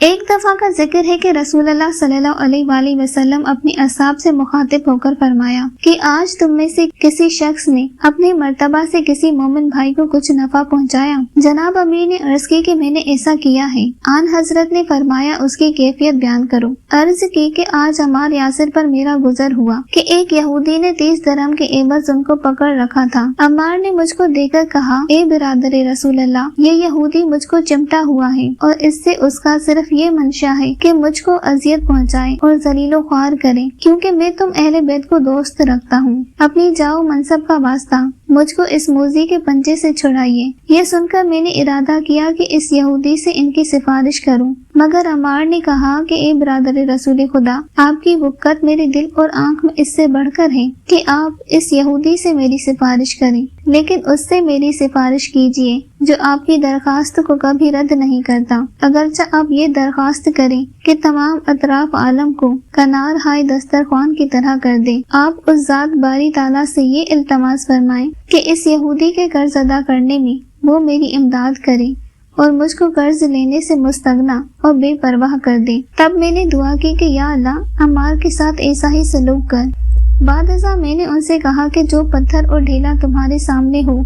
ایک دفعہ کا ذکر ہے کہ رسول اللہ صلی اللہ علیہ وآلہ وسلم اپنی اصحاب سے مخاطب ہو کر فرمایا کہ آج تم میں سے کسی شخص نے اپنی مرتبہ سے کسی مومن بھائی کو کچھ نفع پہنچایا؟ جناب امیر نے عرض کی کہ میں نے ایسا کیا ہے۔ آن حضرت نے فرمایا اس کی کیفیت بیان کرو۔ عرض کی کہ آج عمار یاسر پر میرا گزر ہوا کہ ایک یہودی نے 30 درہم کے عوض ان کو پکڑ رکھا تھا۔ عمار نے مجھ کو دیکھ کر کہا، اے برادر رسول اللہ، یہ یہودی مجھ کو چمٹا ہوا ہے اور اس سے اس کا صرف یہ منشا ہے کہ مجھ کو اذیت پہنچائے اور ذلیل و خوار کرے، کیونکہ میں تم اہل بیت کو دوست رکھتا ہوں۔ اپنی جاؤ منصب کا واسطہ مجھ کو اس موذی کے پنجے سے چھڑائیے۔ یہ سن کر میں نے ارادہ کیا کہ اس یہودی سے ان کی سفارش کروں، مگر عمار نے کہا کہ اے برادر رسول خدا، آپ کی وقت میرے دل اور آنکھ میں اس سے بڑھ کر ہے کہ آپ اس یہودی سے میری سفارش کریں، لیکن اس سے میری سفارش کیجیے جو آپ کی درخواست کو کبھی رد نہیں کرتا، اگرچہ آپ یہ درخواست کریں کہ تمام اطراف عالم کو کنار ہائے دسترخوان کی طرح کر دے۔ آپ اس ذات باری تعالیٰ سے یہ التماس فرمائیں کہ اس یہودی کے قرض ادا کرنے میں وہ میری امداد کرے اور مجھ کو قرض لینے سے مستغنا اور بے پرواہ کر دے۔ تب میں نے دعا کی کہ یا اللہ، عمار کے ساتھ ایسا ہی سلوک کر۔ بعد ازاں میں نے ان سے کہا کہ جو پتھر اور ڈھیلا تمہارے سامنے ہو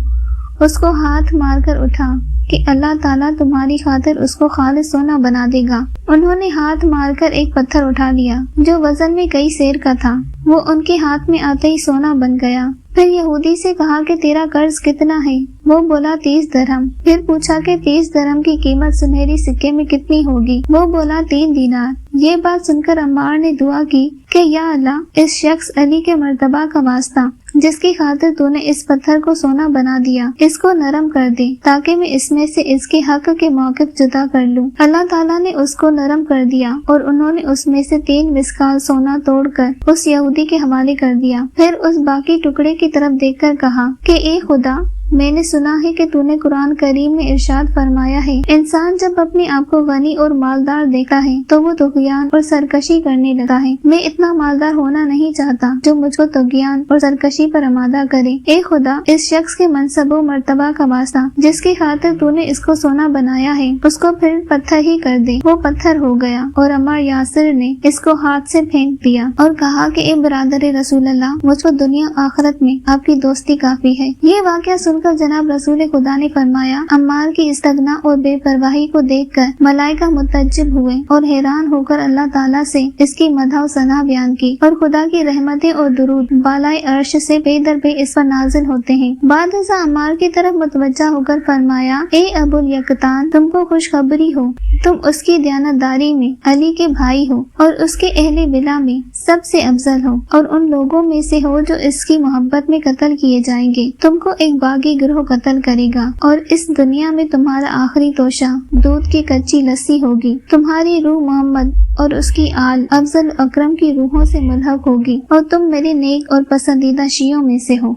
اس کو ہاتھ مار کر اٹھا کہ اللہ تعالیٰ تمہاری خاطر اس کو خالص سونا بنا دے گا۔ انہوں نے ہاتھ مار کر ایک پتھر اٹھا لیا جو وزن میں کئی سیر کا تھا، وہ ان کے ہاتھ میں آتے ہی سونا بن گیا۔ پھر یہودی سے کہا کہ تیرا قرض کتنا ہے؟ وہ بولا 30 درہم۔ پھر پوچھا کہ 30 درہم کی قیمت سنہری سکے میں کتنی ہوگی؟ وہ بولا 3 دینار۔ یہ بات سن کر عمار نے دعا کی کہ یا اللہ، اس شخص علی کے مرتبہ کا واسطہ جس کی خاطر تو نے اس پتھر کو سونا بنا دیا، اس کو نرم کر دے تاکہ میں اس میں سے اس کے حق کے موقف جدا کر لوں۔ اللہ تعالیٰ نے اس کو نرم کر دیا اور انہوں نے اس میں سے 3 مسکال سونا توڑ کر اس یہودی کے حوالے کر دیا۔ پھر اس باقی ٹکڑے کی طرف دیکھ کر کہا کہ اے خدا، میں نے سنا ہے کہ تو نے قرآن کریم میں ارشاد فرمایا ہے، انسان جب اپنے آپ کو غنی اور مالدار دیکھتا ہے تو وہ طغیان اور سرکشی کرنے لگتا ہے۔ میں اتنا مالدار ہونا نہیں چاہتا جو مجھ کو طغیان اور سرکشی پر آمادہ کرے۔ اے خدا، اس شخص کے منصب و مرتبہ کا واسطہ جس کی خاطر تو نے اس کو سونا بنایا ہے، اس کو پھر پتھر ہی کر دے۔ وہ پتھر ہو گیا اور عمار یاسر نے اس کو ہاتھ سے پھینک دیا اور کہا کہ اے برادر رسول اللہ، مجھ کو دنیا آخرت میں آپ کی دوستی کافی ہے۔ یہ واقعہ سن کر جناب رسول خدا نے فرمایا، عمار کی استغنا اور بے پرواہی کو دیکھ کر ملائکہ متعجب ہوئے اور حیران ہو کر اللہ تعالیٰ سے اس کی مدح و ثنا بیان کی، اور خدا کی رحمتیں اور درود بالائے عرش سے بے در بے اس پر نازل ہوتے ہیں۔ بعد ازاں عمار کی طرف متوجہ ہو کر فرمایا، اے ابو الیقطان، تم کو خوشخبری ہو، تم اس کی دیانتداری میں علی کے بھائی ہو اور اس کے اہل ولا میں سب سے افضل ہو، اور ان لوگوں میں سے ہو جو اس کی محبت میں قتل کیے جائیں گے۔ تم کو ایک باغی گروہ قتل کرے گا اور اس دنیا میں تمہارا آخری توشہ دودھ کی کچی لسی ہوگی۔ تمہاری روح محمد اور اس کی آل افضل اکرم کی روحوں سے ملحق ہوگی، اور تم میرے نیک اور پسندیدہ شیعوں میں سے ہو۔